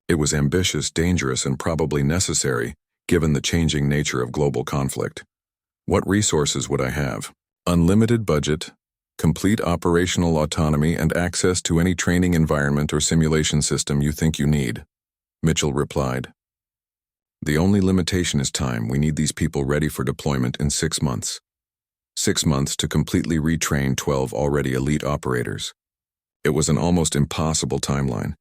It was ambitious, dangerous, and probably necessary, given the changing nature of global conflict. What resources would I have? Unlimited budget, complete operational autonomy, and access to any training environment or simulation system you think you need, Mitchell replied. The only limitation is time. We need these people ready for deployment in 6 months. 6 months to completely retrain 12 already elite operators. It was an almost impossible timeline,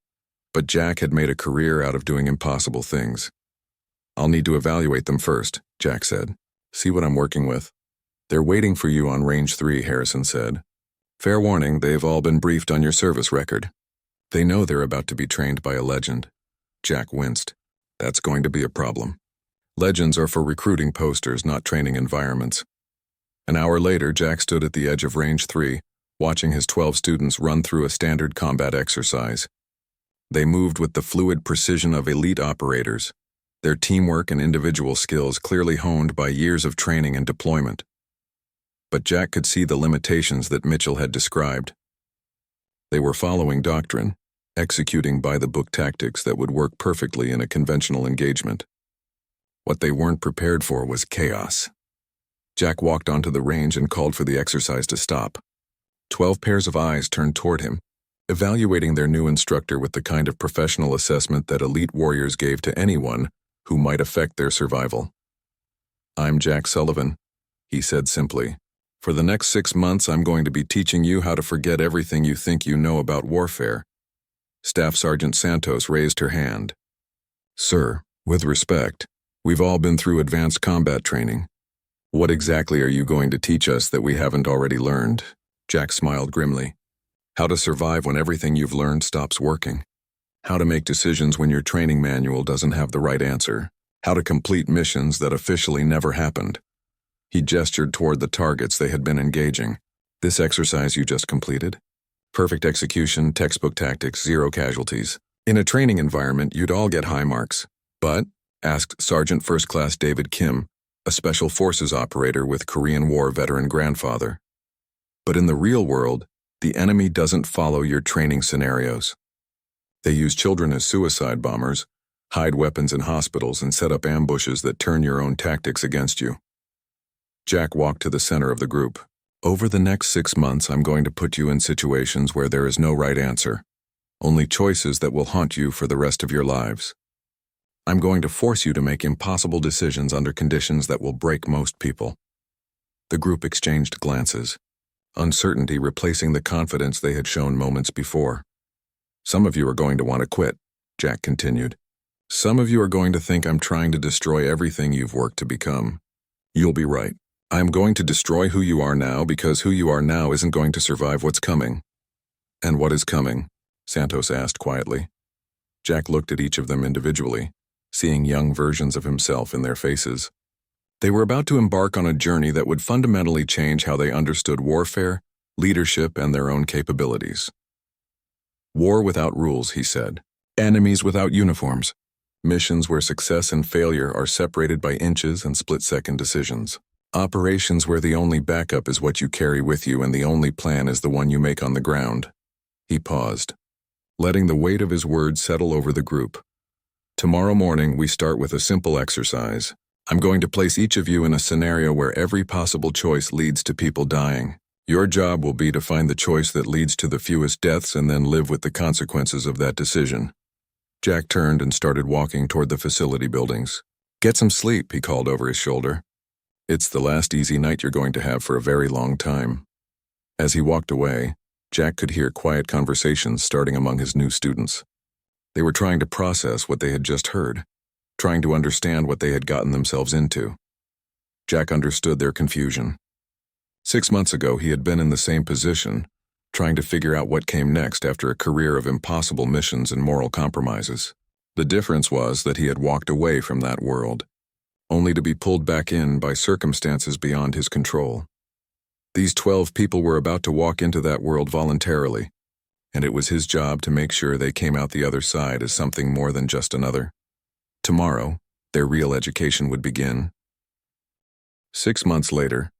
but Jack had made a career out of doing impossible things. I'll need to evaluate them first, Jack said. See what I'm working with. They're waiting for you on Range 3, Harrison said. Fair warning, they've all been briefed on your service record. They know they're about to be trained by a legend. Jack winced. That's going to be a problem. Legends are for recruiting posters, not training environments. An hour later, Jack stood at the edge of Range 3, watching his 12 students run through a standard combat exercise. They moved with the fluid precision of elite operators, their teamwork and individual skills clearly honed by years of training and deployment. But Jack could see the limitations that Mitchell had described. They were following doctrine, executing by-the-book tactics that would work perfectly in a conventional engagement. What they weren't prepared for was chaos. Jack walked onto the range and called for the exercise to stop. 12 pairs of eyes turned toward him, evaluating their new instructor with the kind of professional assessment that elite warriors gave to anyone who might affect their survival. I'm Jack Sullivan, he said simply. For the next 6 months, I'm going to be teaching you how to forget everything you think you know about warfare. Staff Sergeant Santos raised her hand. Sir, with respect, we've all been through advanced combat training. What exactly are you going to teach us that we haven't already learned? Jack smiled grimly. How to survive when everything you've learned stops working. How to make decisions when your training manual doesn't have the right answer. How to complete missions that officially never happened. He gestured toward the targets they had been engaging. This exercise you just completed? Perfect execution, textbook tactics, 0 casualties. In a training environment, you'd all get high marks. But, asked Sergeant First Class David Kim, a Special Forces operator with Korean War veteran grandfather. But in the real world, the enemy doesn't follow your training scenarios. They use children as suicide bombers, hide weapons in hospitals, and set up ambushes that turn your own tactics against you. Jack walked to the center of the group. Over the next 6 months, I'm going to put you in situations where there is no right answer, only choices that will haunt you for the rest of your lives. I'm going to force you to make impossible decisions under conditions that will break most people. The group exchanged glances, uncertainty replacing the confidence they had shown moments before. Some of you are going to want to quit, Jack continued. Some of you are going to think I'm trying to destroy everything you've worked to become. You'll be right. I'm going to destroy who you are now because who you are now isn't going to survive what's coming. And what is coming? Santos asked quietly. Jack looked at each of them individually, seeing young versions of himself in their faces. They were about to embark on a journey that would fundamentally change how they understood warfare, leadership, and their own capabilities. War without rules, he said. Enemies without uniforms. Missions where success and failure are separated by inches and split-second decisions. Operations where the only backup is what you carry with you and the only plan is the one you make on the ground. He paused, letting the weight of his words settle over the group. Tomorrow morning, we start with a simple exercise. I'm going to place each of you in a scenario where every possible choice leads to people dying. Your job will be to find the choice that leads to the fewest deaths and then live with the consequences of that decision. Jack turned and started walking toward the facility buildings. Get some sleep, he called over his shoulder. It's the last easy night you're going to have for a very long time. As he walked away, Jack could hear quiet conversations starting among his new students. They were trying to process what they had just heard, trying to understand what they had gotten themselves into. Jack understood their confusion. 6 months ago, he had been in the same position, trying to figure out what came next after a career of impossible missions and moral compromises. The difference was that he had walked away from that world, only to be pulled back in by circumstances beyond his control. These 12 people were about to walk into that world voluntarily, and it was his job to make sure they came out the other side as something more than just another. Tomorrow, their real education would begin. 6 months later,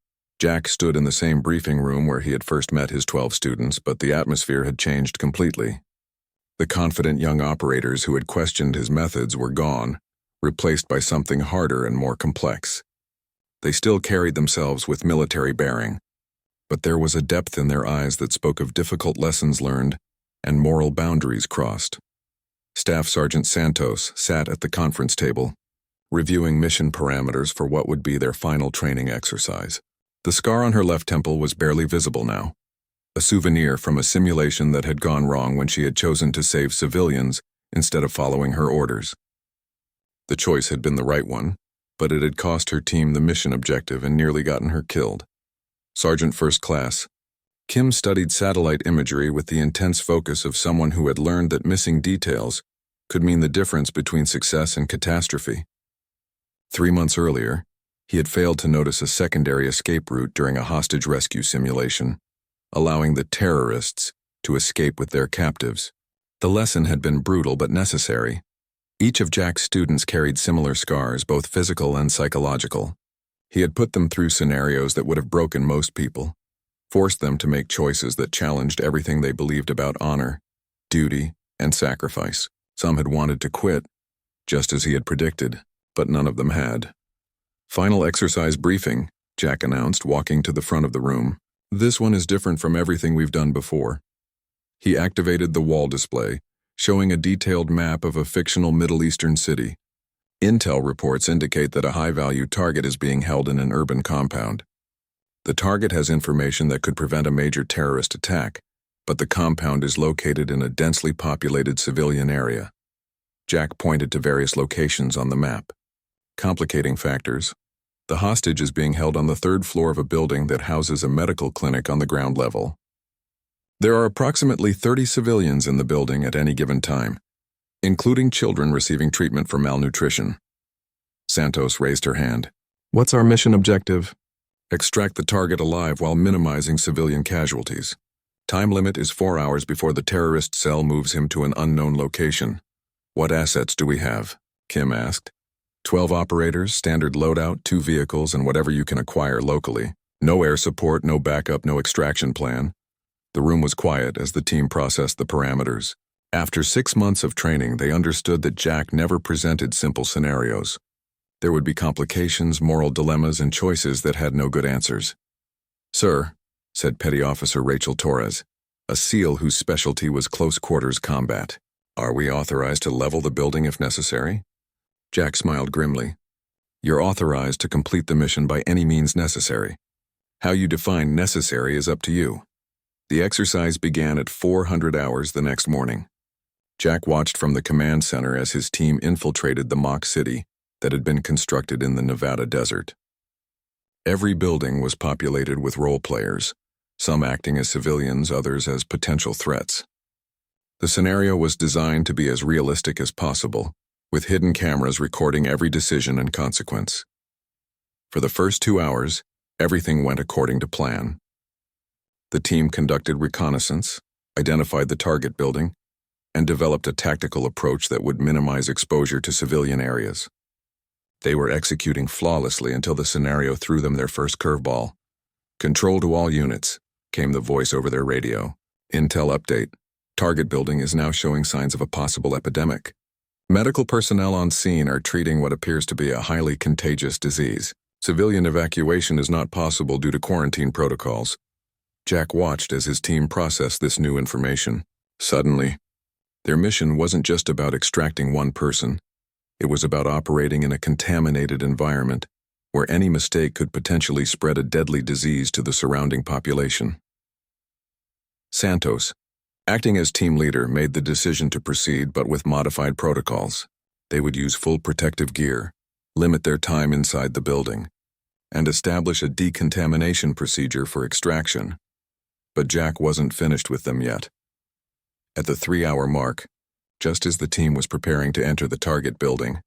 Jack stood in the same briefing room where he had first met his 12 students, but the atmosphere had changed completely. The confident young operators who had questioned his methods were gone, replaced by something harder and more complex. They still carried themselves with military bearing, but there was a depth in their eyes that spoke of difficult lessons learned and moral boundaries crossed. Staff Sergeant Santos sat at the conference table, reviewing mission parameters for what would be their final training exercise. The scar on her left temple was barely visible now, a souvenir from a simulation that had gone wrong when she had chosen to save civilians instead of following her orders. The choice had been the right one, but it had cost her team the mission objective and nearly gotten her killed. Sergeant First Class, Kim studied satellite imagery with the intense focus of someone who had learned that missing details could mean the difference between success and catastrophe. 3 months earlier, he had failed to notice a secondary escape route during a hostage rescue simulation, allowing the terrorists to escape with their captives. The lesson had been brutal but necessary. Each of Jack's students carried similar scars, both physical and psychological. He had put them through scenarios that would have broken most people, forced them to make choices that challenged everything they believed about honor, duty, and sacrifice. Some had wanted to quit, just as he had predicted, but none of them had. Final exercise briefing, Jack announced, walking to the front of the room. This one is different from everything we've done before. He activated the wall display, showing a detailed map of a fictional Middle Eastern city. Intel reports indicate that a high-value target is being held in an urban compound. The target has information that could prevent a major terrorist attack, but the compound is located in a densely populated civilian area. Jack pointed to various locations on the map. Complicating factors, the hostage is being held on the 3rd floor of a building that houses a medical clinic on the ground level. There are approximately 30 civilians in the building at any given time, including children receiving treatment for malnutrition. Santos raised her hand. What's our mission objective? Extract the target alive while minimizing civilian casualties. Time limit is 4 hours before the terrorist cell moves him to an unknown location. What assets do we have? Kim asked. 12 operators, standard loadout, 2 vehicles, and whatever you can acquire locally. No air support, no backup, no extraction plan. The room was quiet as the team processed the parameters. After 6 months of training, they understood that Jack never presented simple scenarios. There would be complications, moral dilemmas, and choices that had no good answers. Sir, said Petty Officer Rachel Torres, a SEAL whose specialty was close-quarters combat. Are we authorized to level the building if necessary? Jack smiled grimly. You're authorized to complete the mission by any means necessary. How you define necessary is up to you. The exercise began at 400 hours the next morning. Jack watched from the command center as his team infiltrated the mock city that had been constructed in the Nevada desert. Every building was populated with role players, some acting as civilians, others as potential threats. The scenario was designed to be as realistic as possible, with hidden cameras recording every decision and consequence. For the first 2 hours, everything went according to plan. The team conducted reconnaissance, identified the target building, and developed a tactical approach that would minimize exposure to civilian areas. They were executing flawlessly until the scenario threw them their first curveball. Control to all units, came the voice over their radio. Intel update. Target building is now showing signs of a possible epidemic. Medical personnel on scene are treating what appears to be a highly contagious disease. Civilian evacuation is not possible due to quarantine protocols. Jack watched as his team processed this new information. Suddenly, their mission wasn't just about extracting one person. It was about operating in a contaminated environment where any mistake could potentially spread a deadly disease to the surrounding population. Santos, acting as team leader, made the decision to proceed but with modified protocols. They would use full protective gear, limit their time inside the building, and establish a decontamination procedure for extraction. But Jack wasn't finished with them yet. At the 3-hour mark, just as the team was preparing to enter the target building,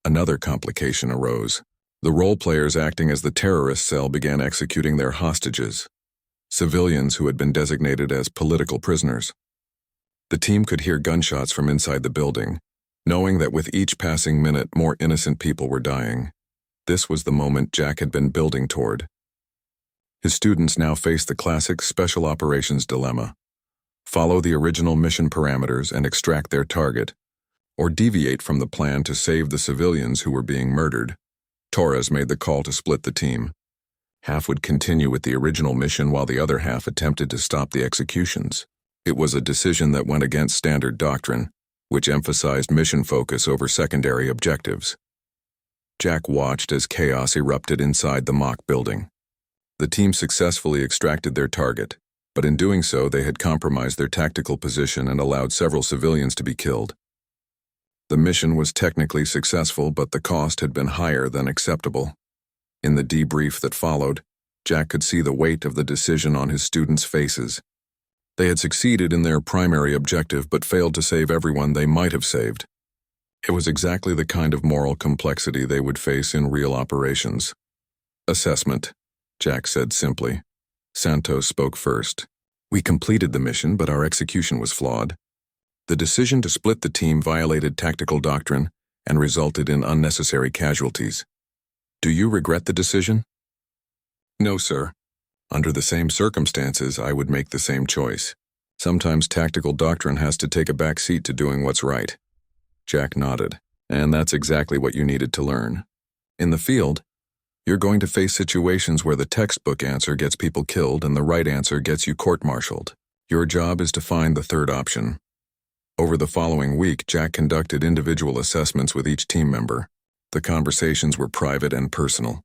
another complication arose. The role players acting as the terrorist cell began executing their hostages, civilians who had been designated as political prisoners. The team could hear gunshots from inside the building, knowing that with each passing minute more innocent people were dying. This was the moment Jack had been building toward. His students now faced the classic special operations dilemma: follow the original mission parameters and extract their target, or deviate from the plan to save the civilians who were being murdered. Torres made the call to split the team. Half would continue with the original mission while the other half attempted to stop the executions. It was a decision that went against standard doctrine, which emphasized mission focus over secondary objectives. Jack watched as chaos erupted inside the mock building. The team successfully extracted their target, but in doing so they had compromised their tactical position and allowed several civilians to be killed. The mission was technically successful, but the cost had been higher than acceptable. In the debrief that followed, Jack could see the weight of the decision on his students' faces. They had succeeded in their primary objective but failed to save everyone they might have saved. It was exactly the kind of moral complexity they would face in real operations. Assessment, Jack said simply. Santos spoke first. We completed the mission, but our execution was flawed. The decision to split the team violated tactical doctrine and resulted in unnecessary casualties. Do you regret the decision? No, sir. Under the same circumstances, I would make the same choice. Sometimes tactical doctrine has to take a back seat to doing what's right. Jack nodded, and that's exactly what you needed to learn. In the field, you're going to face situations where the textbook answer gets people killed and the right answer gets you court-martialed. Your job is to find the third option. Over the following week, Jack conducted individual assessments with each team member. The conversations were private and personal,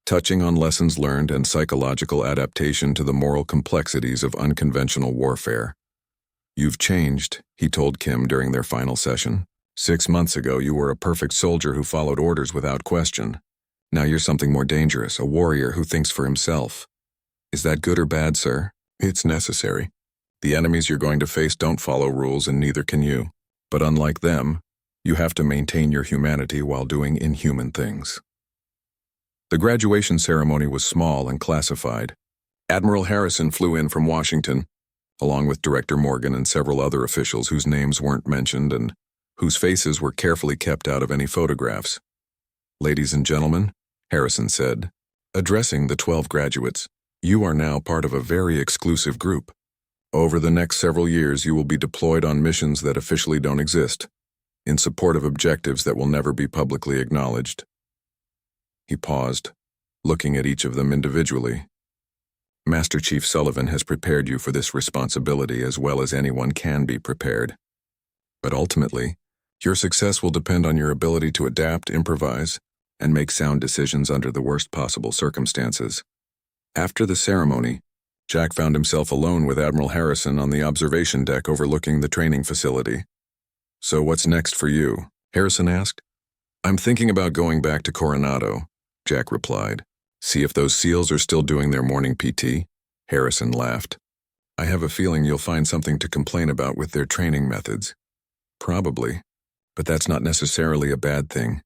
touching on lessons learned and psychological adaptation to the moral complexities of unconventional warfare. You've changed, he told Kim during their final session. 6 months ago, you were a perfect soldier who followed orders without question. Now you're something more dangerous, a warrior who thinks for himself. Is that good or bad, sir? It's necessary. The enemies you're going to face don't follow rules, and neither can you. But unlike them, you have to maintain your humanity while doing inhuman things. The graduation ceremony was small and classified. Admiral Harrison flew in from Washington, along with Director Morgan and several other officials whose names weren't mentioned and whose faces were carefully kept out of any photographs. Ladies and gentlemen, Harrison said, addressing the 12 graduates, you are now part of a very exclusive group. Over the next several years, you will be deployed on missions that officially don't exist, in support of objectives that will never be publicly acknowledged. He paused, looking at each of them individually. Master Chief Sullivan has prepared you for this responsibility as well as anyone can be prepared. But ultimately, your success will depend on your ability to adapt, improvise, and make sound decisions under the worst possible circumstances. After the ceremony, Jack found himself alone with Admiral Harrison on the observation deck overlooking the training facility. So what's next for you? Harrison asked. I'm thinking about going back to Coronado, Jack replied. See if those SEALs are still doing their morning PT? Harrison laughed. I have a feeling you'll find something to complain about with their training methods. Probably, but that's not necessarily a bad thing.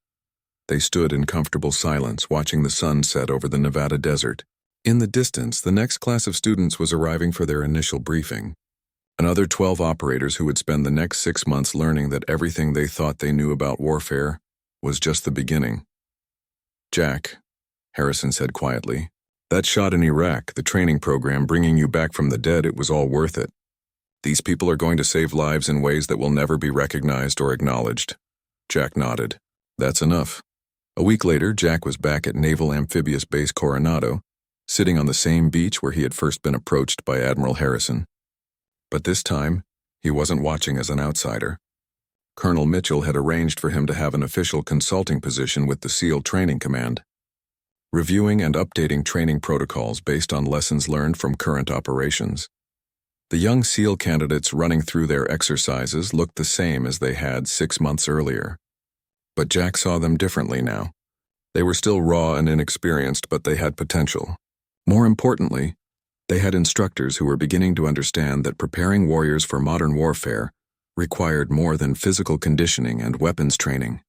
They stood in comfortable silence, watching the sun set over the Nevada desert. In the distance, the next class of students was arriving for their initial briefing. Another 12 operators who would spend the next 6 months learning that everything they thought they knew about warfare was just the beginning. Jack, Harrison said quietly, that shot in Iraq, the training program bringing you back from the dead, it was all worth it. These people are going to save lives in ways that will never be recognized or acknowledged. Jack nodded. That's enough. A week later, Jack was back at Naval Amphibious Base Coronado, sitting on the same beach where he had first been approached by Admiral Harrison. But this time, he wasn't watching as an outsider. Colonel Mitchell had arranged for him to have an official consulting position with the SEAL Training Command, reviewing and updating training protocols based on lessons learned from current operations. The young SEAL candidates running through their exercises looked the same as they had 6 months earlier. But Jack saw them differently now. They were still raw and inexperienced, but they had potential. More importantly, they had instructors who were beginning to understand that preparing warriors for modern warfare required more than physical conditioning and weapons training.